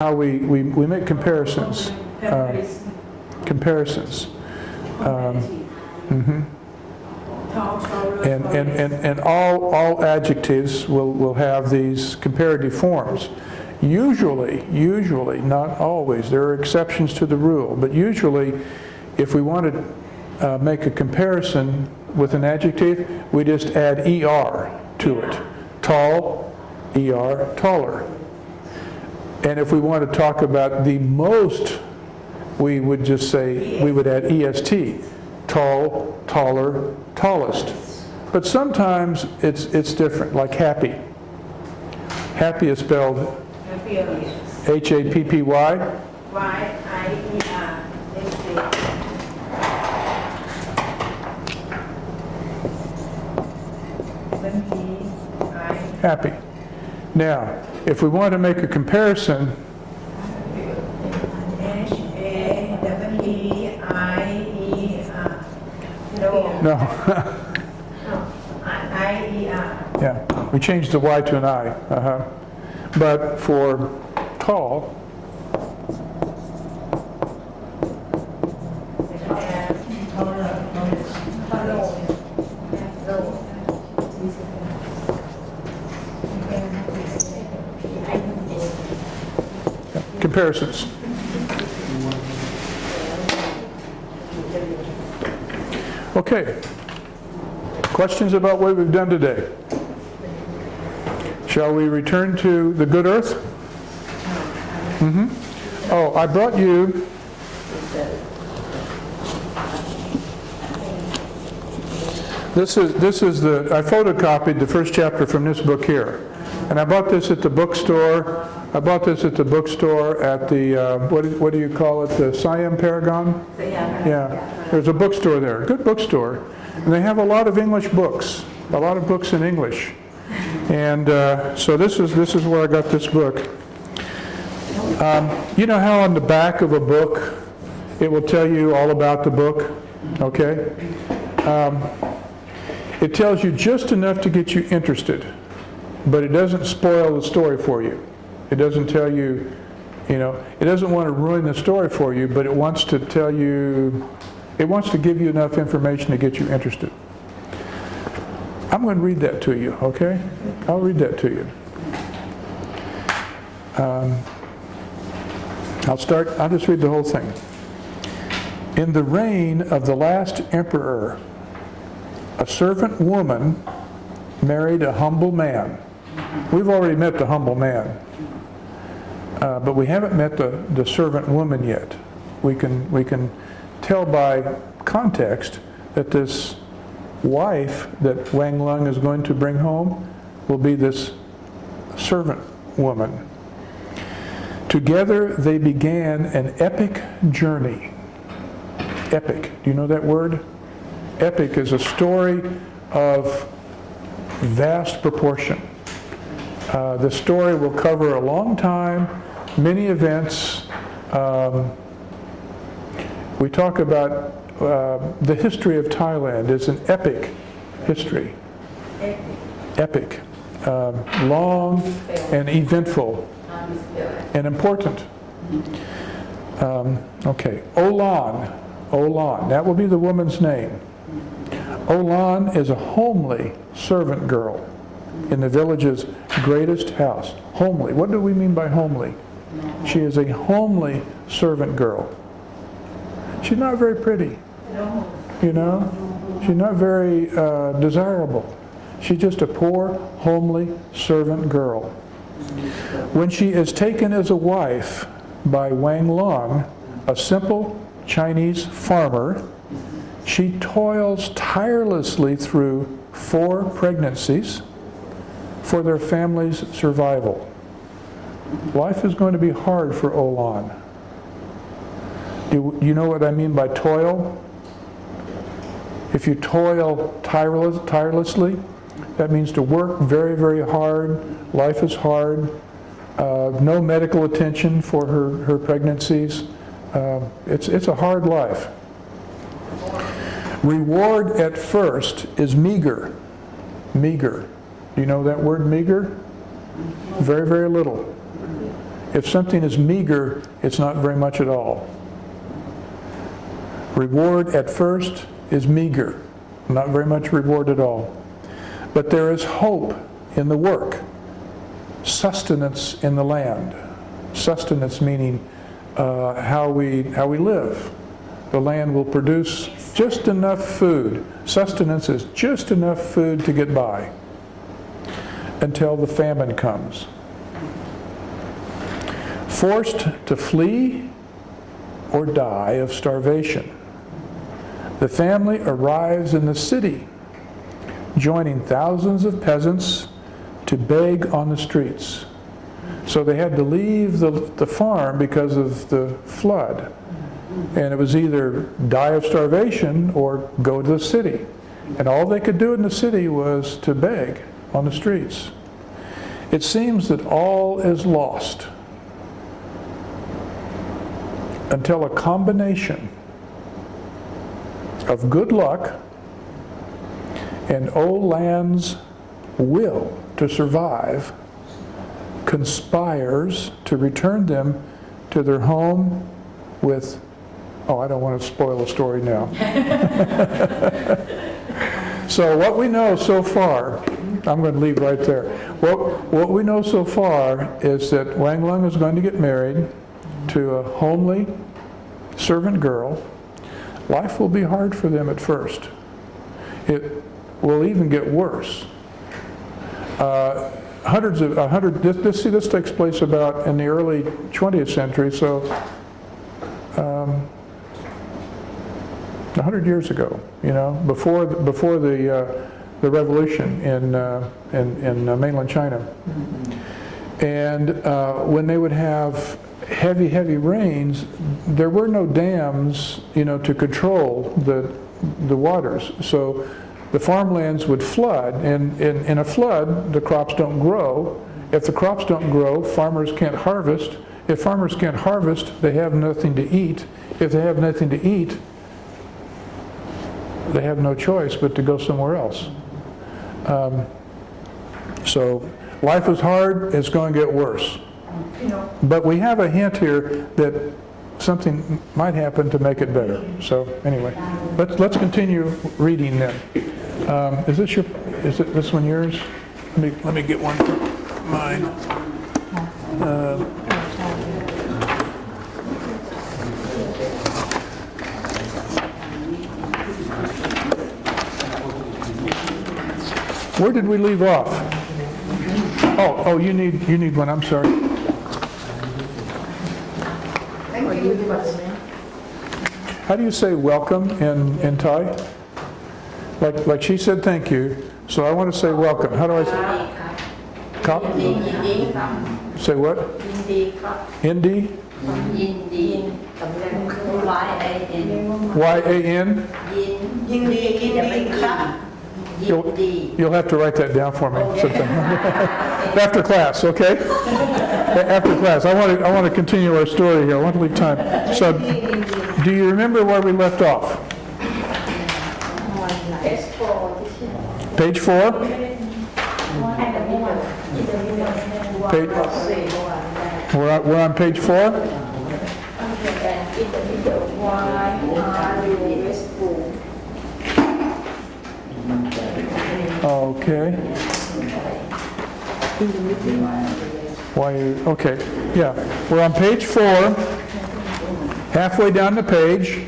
how we make comparisons. Comparisons. And all adjectives will have these comparative forms. Usually, not always, there are exceptions to the rule, but usually if we want to make a comparison with an adjective, we just add ER to it. Tall, ER, taller. And if we want to talk about the most, we would just say, we would add EST. Tall, taller, tallest. But sometimes it's different, like happy. Happy is spelled Happy. Happy. Now, if we want to make a comparison, no. Yeah, we changed the Y to an I. But for tall, comparisons. Okay. Questions about what we've done today? Shall we return to the good earth? Oh, I brought you this is I photocopied the first chapter from this book here. And I bought this at the bookstore. I bought this at the bookstore at the, what do you call it, the Siam Paragon? Yeah, there's a bookstore there, good bookstore. And they have a lot of English books, a lot of books in English. And so this is where I got this book. You know how on the back of a book, it will tell you all about the book, okay? It tells you just enough to get you interested, but it doesn't spoil the story for you. It doesn't tell you, it doesn't want to ruin the story for you, but it wants to tell you, it wants to give you enough information to get you interested. I'm going to read that to you, okay? I'll read that to you. I'll just read the whole thing. In the reign of the last emperor, a servant woman married a humble man. We've already met the humble man, but we haven't met the servant woman yet. We can tell by context that this wife that Wang Lung is going to bring home will be this servant woman. Together they began an epic journey. Epic, do you know that word? Epic is a story of vast proportion. The story will cover a long time, many events. We talk about the history of Thailand is an epic history. Epic. Long and eventful and important. Okay, Olan, that will be the woman's name. Olan is a homely servant girl in the village's greatest house. Homely. What do we mean by homely? She is a homely servant girl. She's not very pretty, She's not very desirable. She's just a poor, homely servant girl. When she is taken as a wife by Wang Lung, a simple Chinese farmer, she toils tirelessly through 4 pregnancies for their family's survival. Life is going to be hard for Olan. Do you know what I mean by toil? If you toil tirelessly, that means to work very, very hard. Life is hard. No medical attention for her pregnancies. It's a hard life. Reward at first is meager. Meager. Do you know that word, meager? Very, very little. If something is meager, it's not very much at all. Reward at first is meager, not very much reward at all. But there is hope in the work, sustenance in the land. Sustenance meaning how we live. The land will produce just enough food. Sustenance is just enough food to get by until the famine comes. Forced to flee or die of starvation, the family arrives in the city, joining thousands of peasants to beg on the streets. So they had to leave the farm because of the flood. And it was either die of starvation or go to the city. And all they could do in the city was to beg on the streets. It seems that all is lost until a combination of good luck and old land's will to survive conspires to return them to their home with, oh, I don't want to spoil the story now. So what we know so far, I'm going to leave right there. What we know so far is that Wang Lung is going to get married to a homely servant girl. Life will be hard for them at first. It will even get worse. This takes place about in the early 20th century, so 100 years ago, you know, before the revolution in mainland China. And when they would have heavy rains, there were no dams, you know, to control the waters. So the farmlands would flood, and in a flood, the crops don't grow. If the crops don't grow, farmers can't harvest. If farmers can't harvest, they have nothing to eat. If they have nothing to eat, they have no choice but to go somewhere else. So life is hard, it's going to get worse. But we have a hint here that something might happen to make it better. So anyway, let's continue reading then. Is this one yours? Let me get one from mine. Where did we leave off? Oh, you need one. I'm sorry. How do you say welcome in Thai? Like she said thank you, so I want to say welcome. How do I say? Cup? Say what? Indi? Y-A-N? You'll have to write that down for me sometime. After class, okay? After class. I want to continue our story here. I want to leave time. So, do you remember where we left off? Page 4? We're on page 4? Okay. Okay, yeah. We're on page 4, halfway down the page.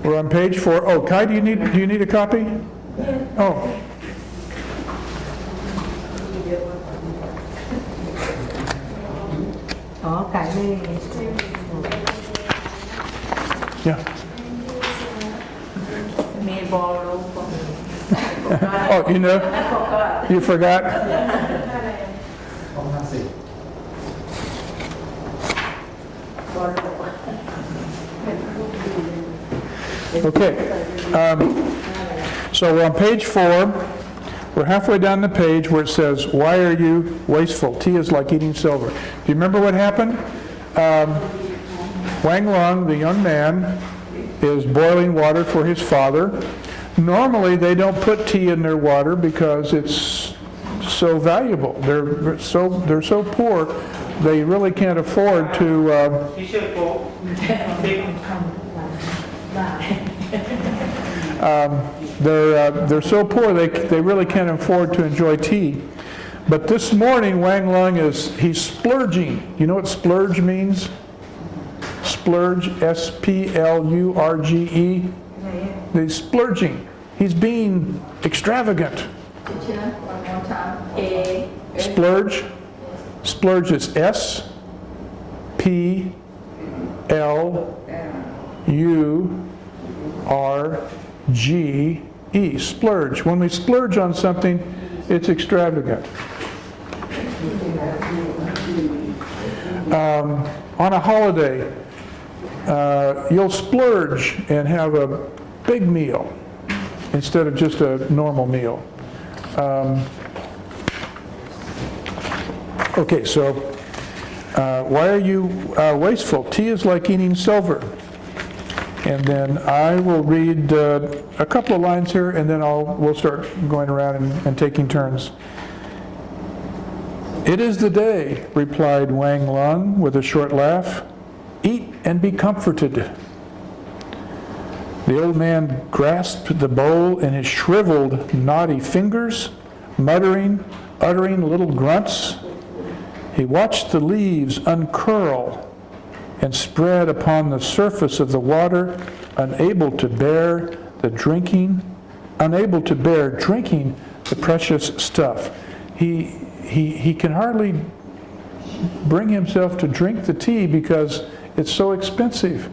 We're on page 4. Oh, Kai, do you need a copy? Oh. Yeah. Oh, you know? You forgot? Okay. So we're on page 4. We're halfway down the page where it says, "Why are you wasteful? Tea is like eating silver." Do you remember what happened? Wang Lung, the young man, is boiling water for his father. Normally, they don't put tea in their water because it's so valuable. They're so poor they really can't afford to. ที่เชื่อโป๊ะ They're so poor they really can't afford to enjoy tea. But this morning, Wang Lung he's splurging. You know what splurge means? Splurge, S-P-L-U-R-G-E. He's splurging. He's being extravagant. Splurge. Splurge is S-P-L-U-R-G-E. Splurge. When we splurge on something, it's extravagant. On a holiday, you'll splurge and have a big meal instead of just a normal meal. Okay, so why are you wasteful? Tea is like eating silver. And then I will read a couple of lines here, and then we'll start going around and taking turns. It is the day, replied Wang Lung with a short laugh. Eat and be comforted. The old man grasped the bowl in his shriveled, knotty fingers, uttering little grunts. He watched the leaves uncurl and spread upon the surface of the water, unable to bear drinking the precious stuff. He can hardly bring himself to drink the tea because it's so expensive.